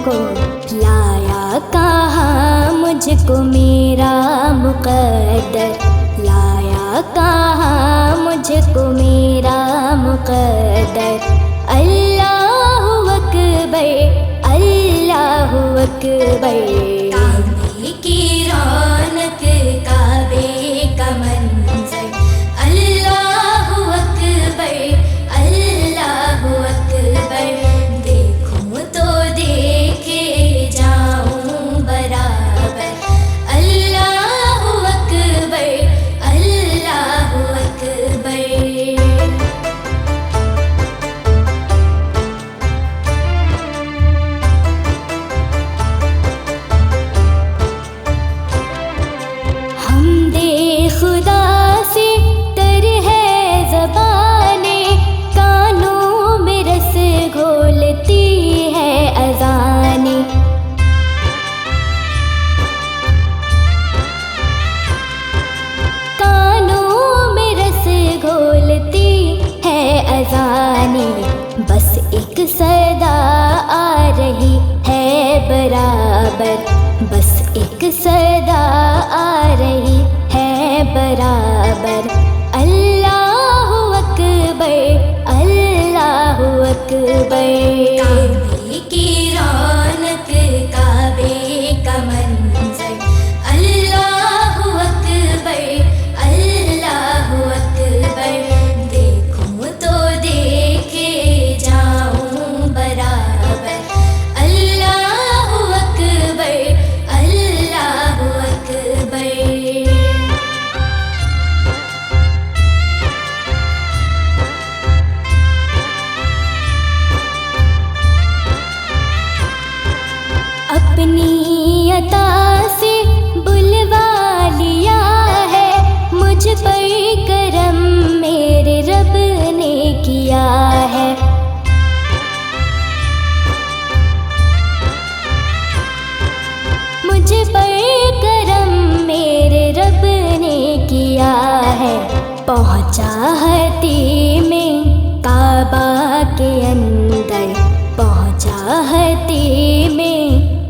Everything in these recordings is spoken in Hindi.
को लाया कहाँ मुझको मेरा मुक़द्दर, लाया कहाँ मुझको मेरा मुक़द्दर। अल्लाहु अकबर, अल्लाहु अकबर। काबे की रौनक, काबे का मंज़र। अल्लाहु अकबर, अल्लाहु अकबर। देखूं तो देखे जाऊं बराबर। अल्लाहु अकबर, अल्लाहु अकबर। हमदे खुदा से तर है ज़बाने, कानों में रस घोलती है अज़ाने। कानों में रस घोलती है अज़ाने। बस एक सदा आ रही है बराबर, बस एक सदा आ रही है बराबर। अल्लाहु अकबर, अल्लाहु अकबर। काबे की रौनक, काबे का मंज़र। अल्लाहु अकबर, अल्लाहु अकबर। देखूं तो देखे जाऊं बराबर। अल्लाहु अकबर, अल्लाहु अकबर। अपनी अता से बुलवा लिया है, मुझ पर करम मेरे रब ने किया है। मुझ पर करम मेरे रब ने किया है। पहुँचा हती में काबा के अंदर, पहुँचा हती में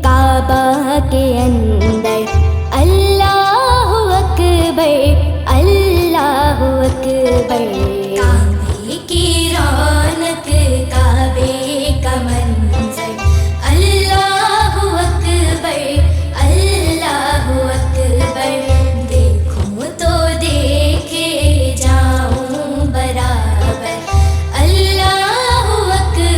काबा के अंदर। अल्लाहु अकबर, अल्लाहु अकबर। काबे की रौनक, काबे का मंज़र। अल्लाहु अकबर, अल्लाहु अकबर। देखूं तो देखे जाऊं बराबर। अल्लाहु अकबर,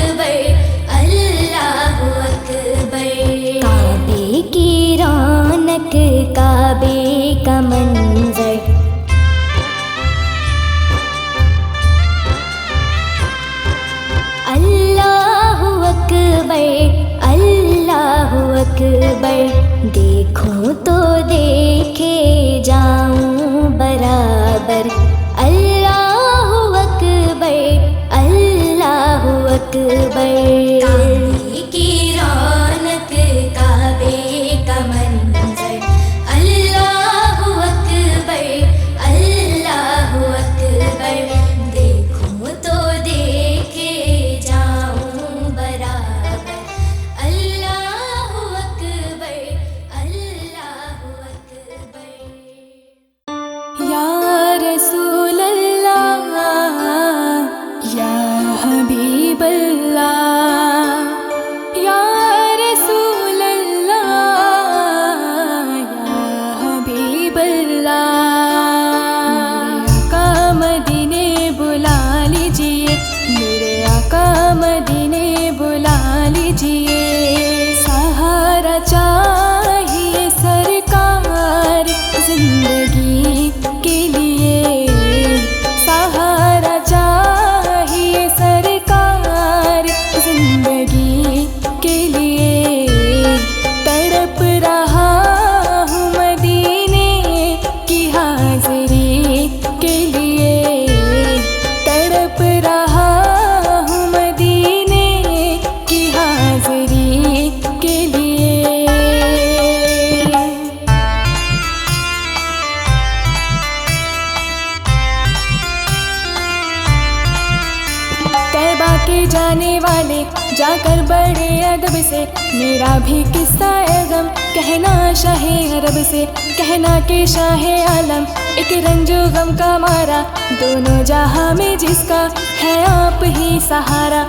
जाकर बड़े अदब से मेरा भी किस्सा है गम। कहना शाहे अरब से कहना के शाहे आलम, एक रंजो गम का मारा दोनों जहां में जिसका है आप ही सहारा।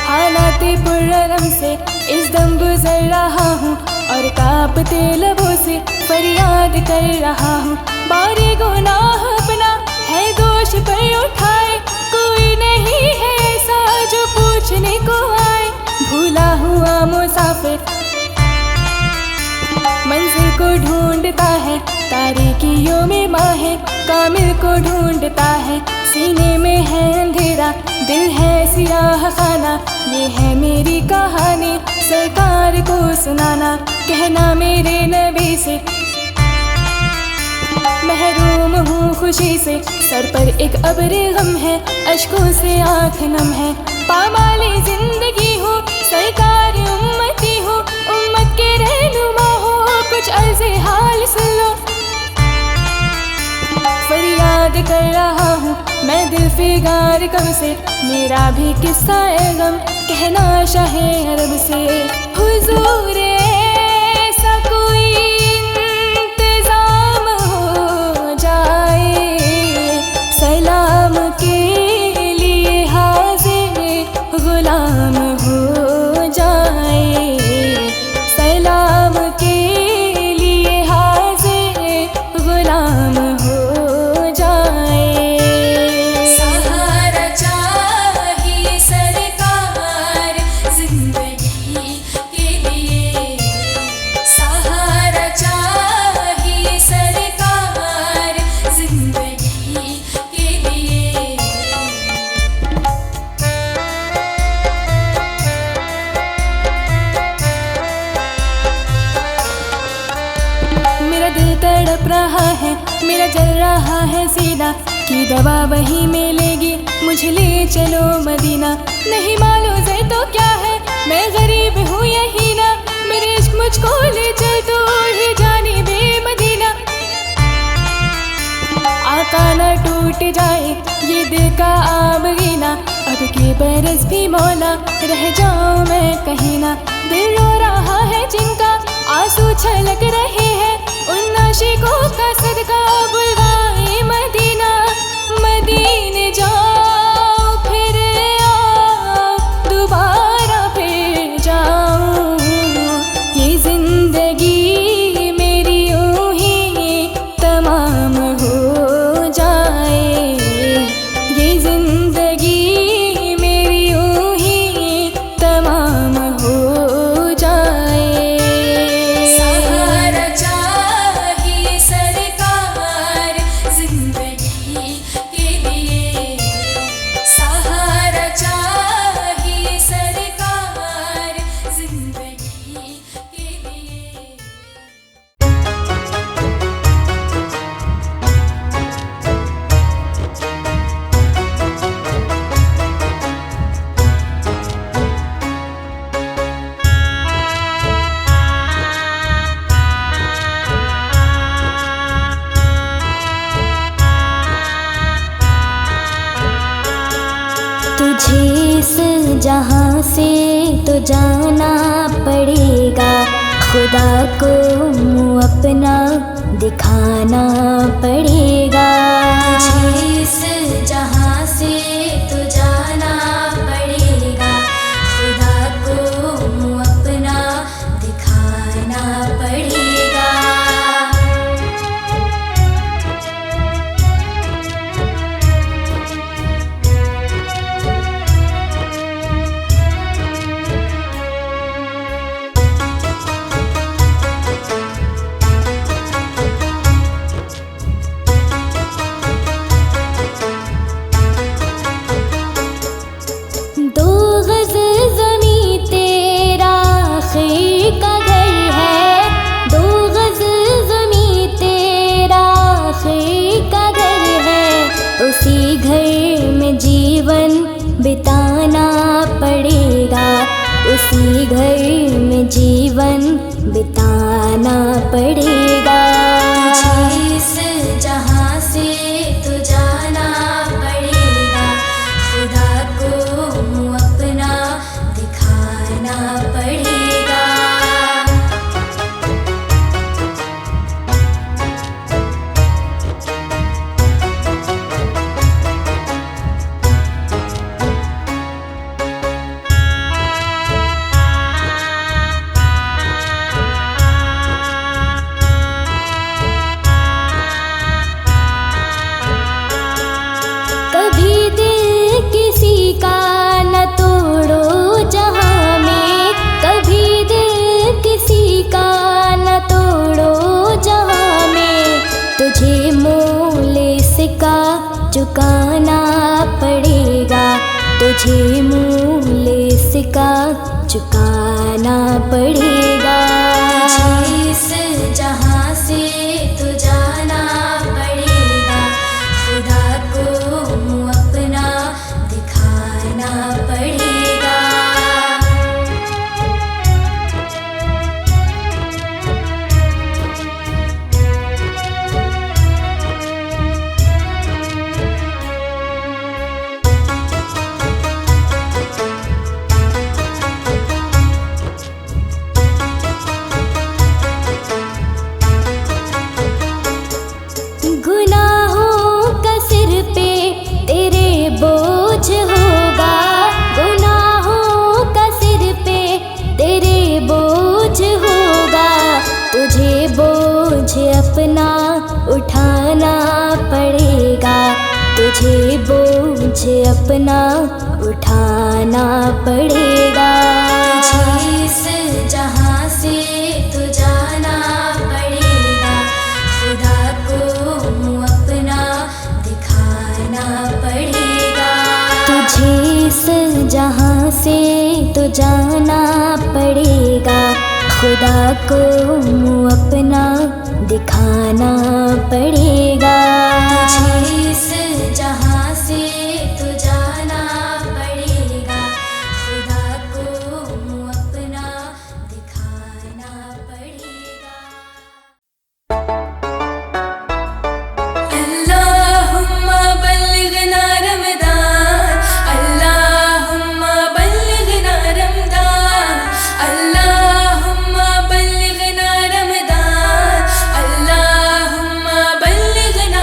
हालाते पुररम से इस दम गुजर रहा हूँ और कांपते लबों से फरियाद कर रहा हूँ। बारे गुनाह अपना है दोष पर उठाए, कोई नहीं है ऐसा जो पूछने को आए। भूला हुआ मुसाफिर मंजिल को ढूंढता है, तारीकियों में माहे कामिल को ढूंढता है। सीने में है अंधेरा दिल है सियाह खाना, ये है मेरी कहानी सरकार को सुनाना। कहना मेरे नबी से महरूम हूँ खुशी से, सर पर एक अब्र गम है अश्कों से आँख नम है। पामाली जिंदगी हो सरकार उम्मती हो, उम्मत के रहनुमा हो, कुछ अर्ज़े हाल सुन लो। फरियाद कर रहा हूँ मैं दिल फिगार कब से, मेरा भी किस्सा है गम कहना शाहे अरब से। हुजूर ऐसा कोई इंतजाम हो जाए, सलाम के लिए हाज़िर गुलाम हो जाए। सलाम के लिए हाज़िर गुलाम हो जाए। सहारा चाहिए सरकार जिंदगी के लिए, सहारा चाहिए सरकार जिंदगी के लिए। मेरा दिल तड़प रहा है, मेरा जल रहा है सीना, की दवा वही मिलेगी मुझे ले चलो मदीना। नहीं मालूम है तो क्या है मैं गरीब हूँ यही ना, मेरे इश्क मुझको ले चल तो ही जाने बे मदीना। आका ना टूट जाए ये दिल का आबगीना, अब की बरस भी मौला रह जाऊँ मैं कहीं ना। दिल रो रहा है जिनका आंसू छलक रहे हैं, उन आशिकों का सदका बुलवाए मदीना। मदीने जाओ फिर आओ दोबारा फिर जाऊं, ये जिंदगी मेरी यूं ही तमाम हो जाए। ये जिंदगी मेरी यूं ही तमाम हो जाए। सहारा चाहिए सरकार जिंदगी के लिए, सहारा चाहिए सरकार जिंदगी के लिए। तुझे इस जहां से तो जाना पड़ेगा, खुदा को मुँह अपना दिखाना पड़ेगा। तुझे इस जहां से तो जाना पड़ेगा, खुदा को मुँह अपना दिखाना पड़ेगा। उसी घर में जीवन बिताना पड़ेगा, उसी घर में जीवन बिताना पड़ेगा। तुझे इस जहां से तो जाना पड़ेगा, खुदा को मुँह इसका चुकाना पड़ेगा। इस जहां से तो जाना पड़ेगा, खुदा को मुँह अपना दिखाना पड़ेगा। गुनाहों का सिर पे तेरे बोझ होगा, गुनाहों का सिर पे तेरे बोझ होगा। तुझे बोझ अपना उठाना पड़ेगा, तुझे बोझ अपना उठाना पड़ेगा। इस जहां से तो जाना पड़ेगा, खुदा को मुँह अपना दिखाना पड़ेगा। तुझे इस जहां से तो जाना पड़ेगा, खुदा को मुँह अपना दिखाना पड़ेगा। इस जहां से तो जाना पड़ेगा, खुदा को मुँह अपना दिखाना पड़ेगा। अल्लाहुम्मा बल्लिगना रमज़ान, अल्लाहुम्मा बल्लिगना रमज़ान, अल्लाहुम्मा बल्लिगना रमज़ान, अल्लाहुम्मा बल्लिगना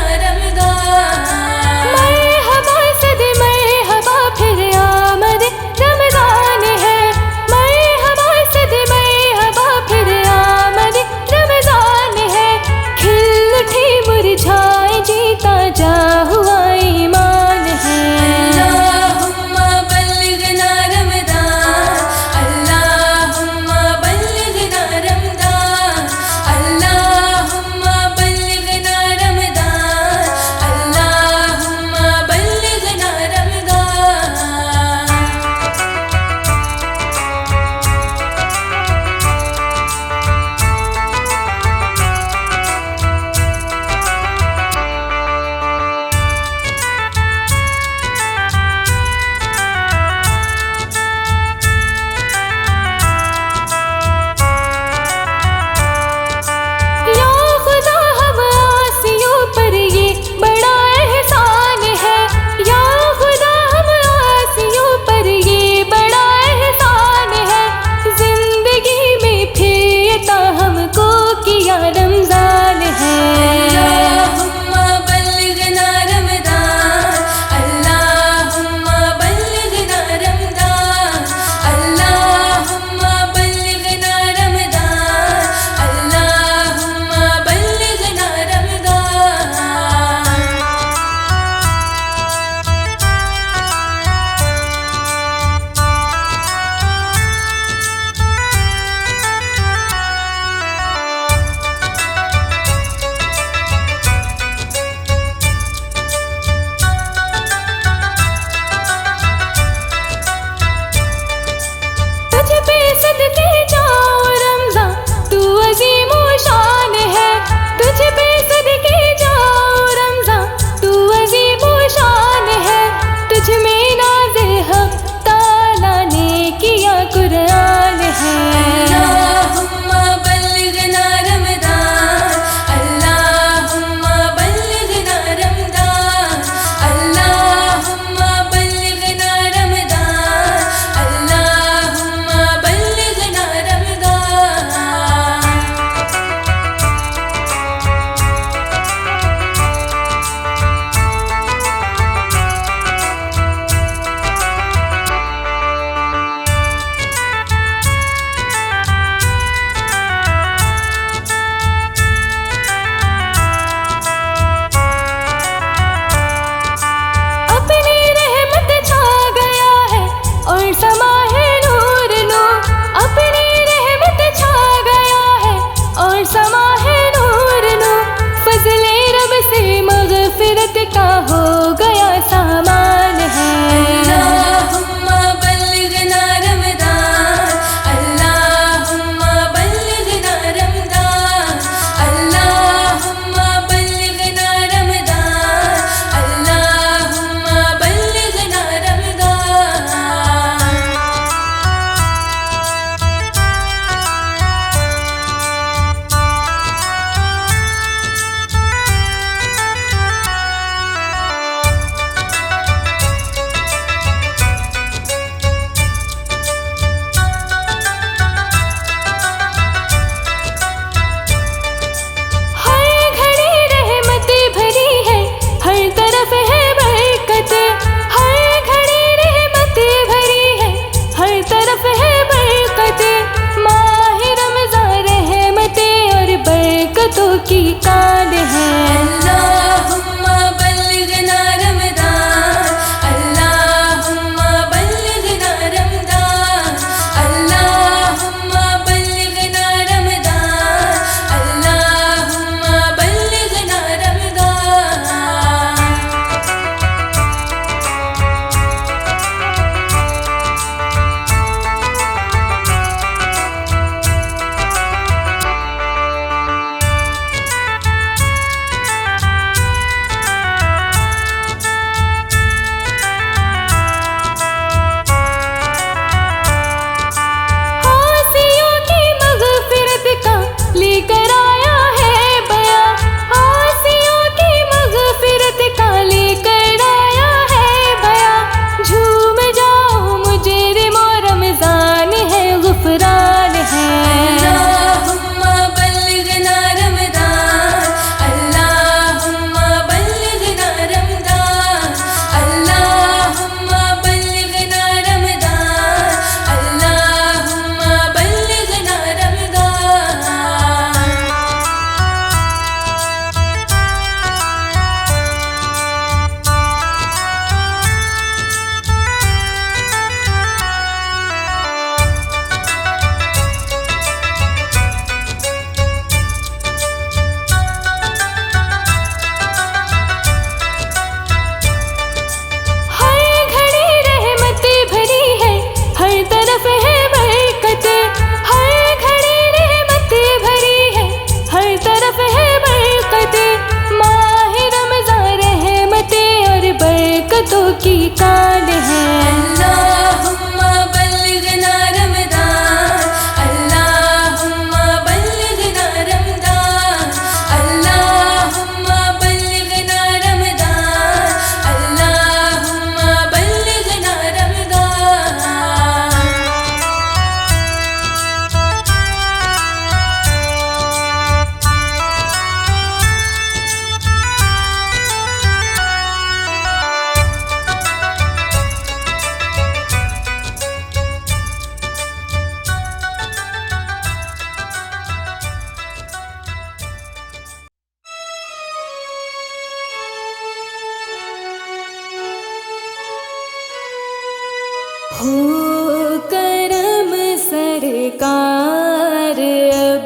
सरकार अब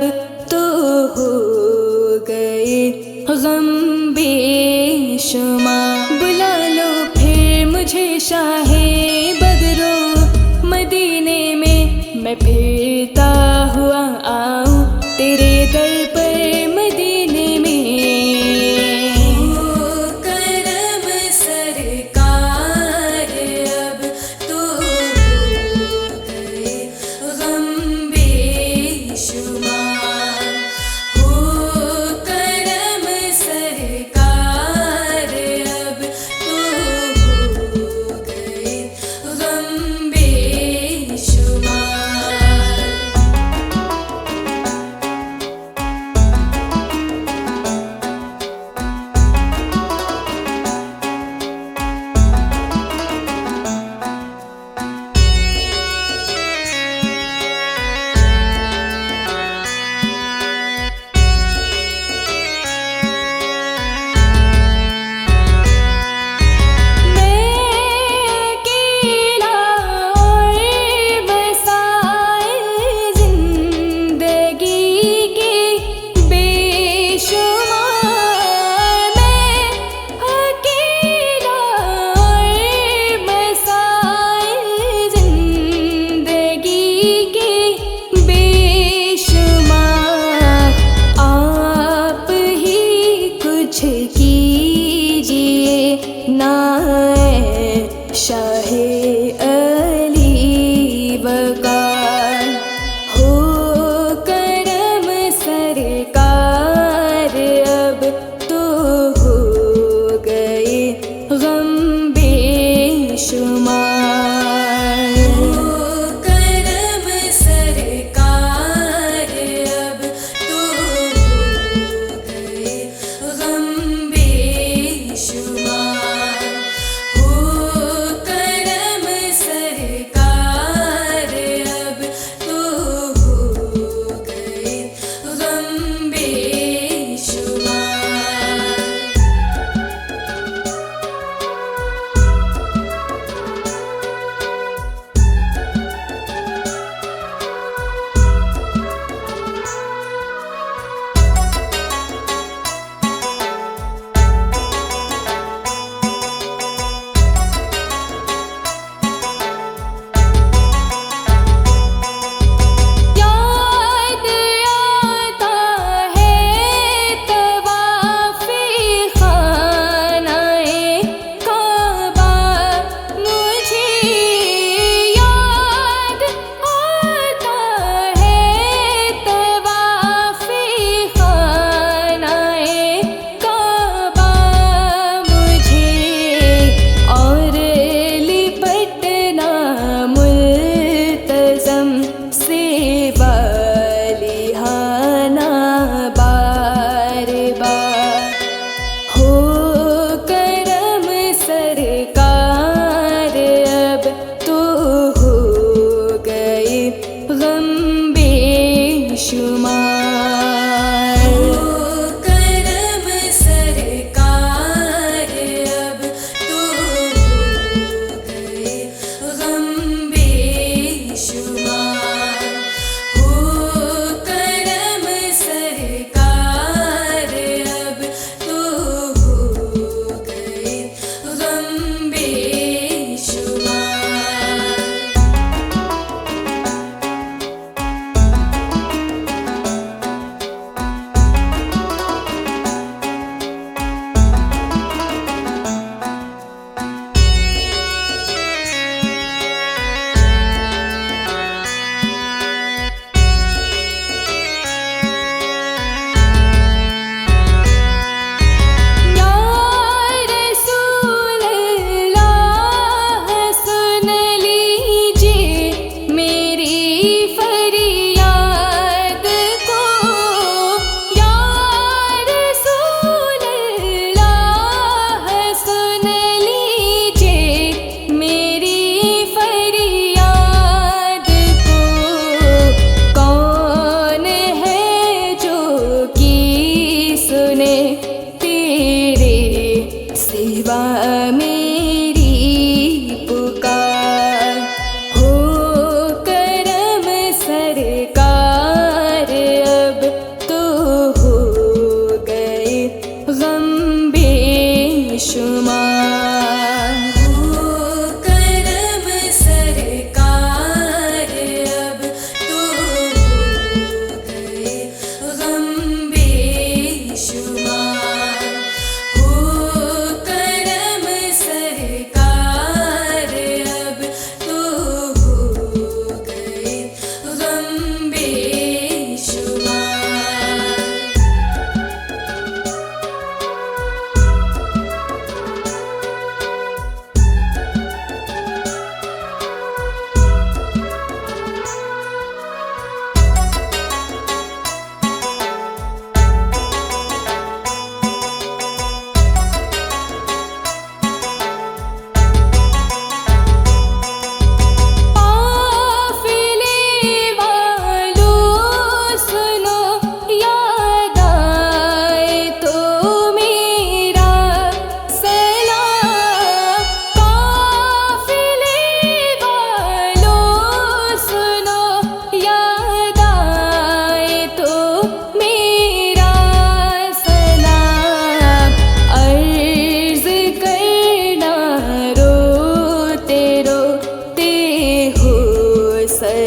तो हो गए गम बेशुमार। बुला लो फिर मुझे शाहे बदरो मदीने में, मैं फिरता हुआ आऊं तेरे दर पर मदीने में। करम सरकार अब तो हो गए गम बेशुमार। हो करम सरकार अब तो हो गए गम बेशुमार।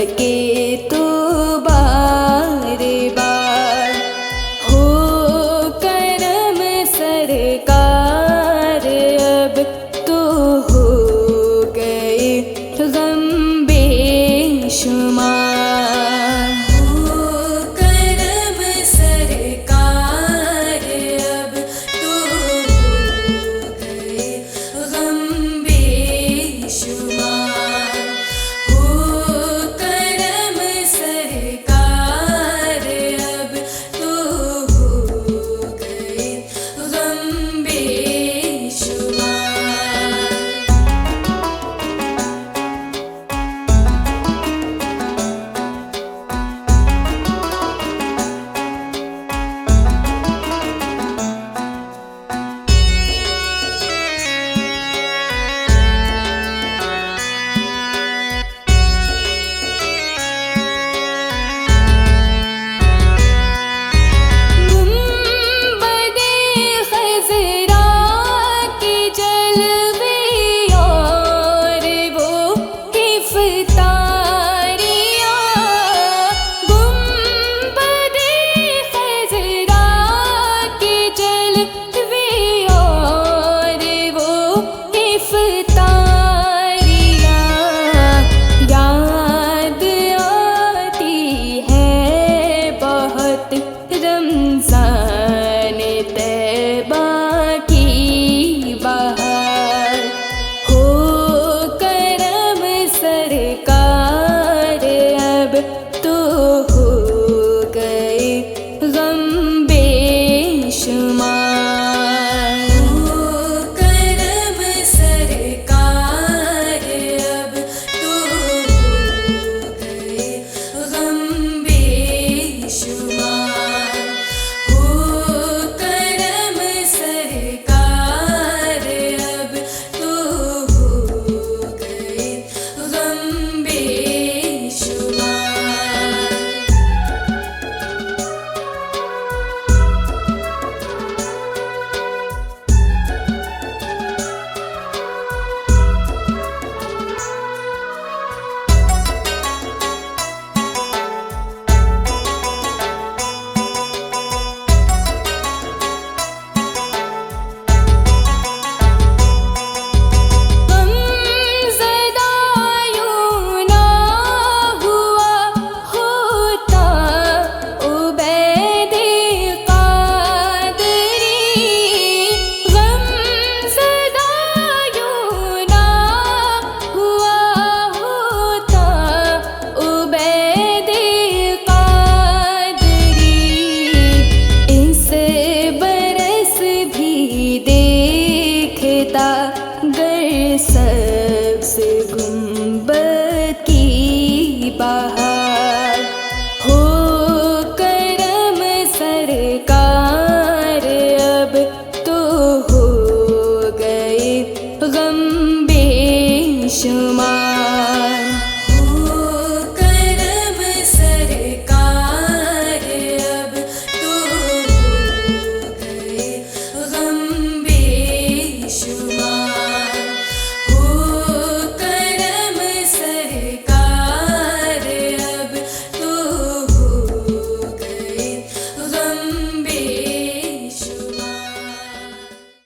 के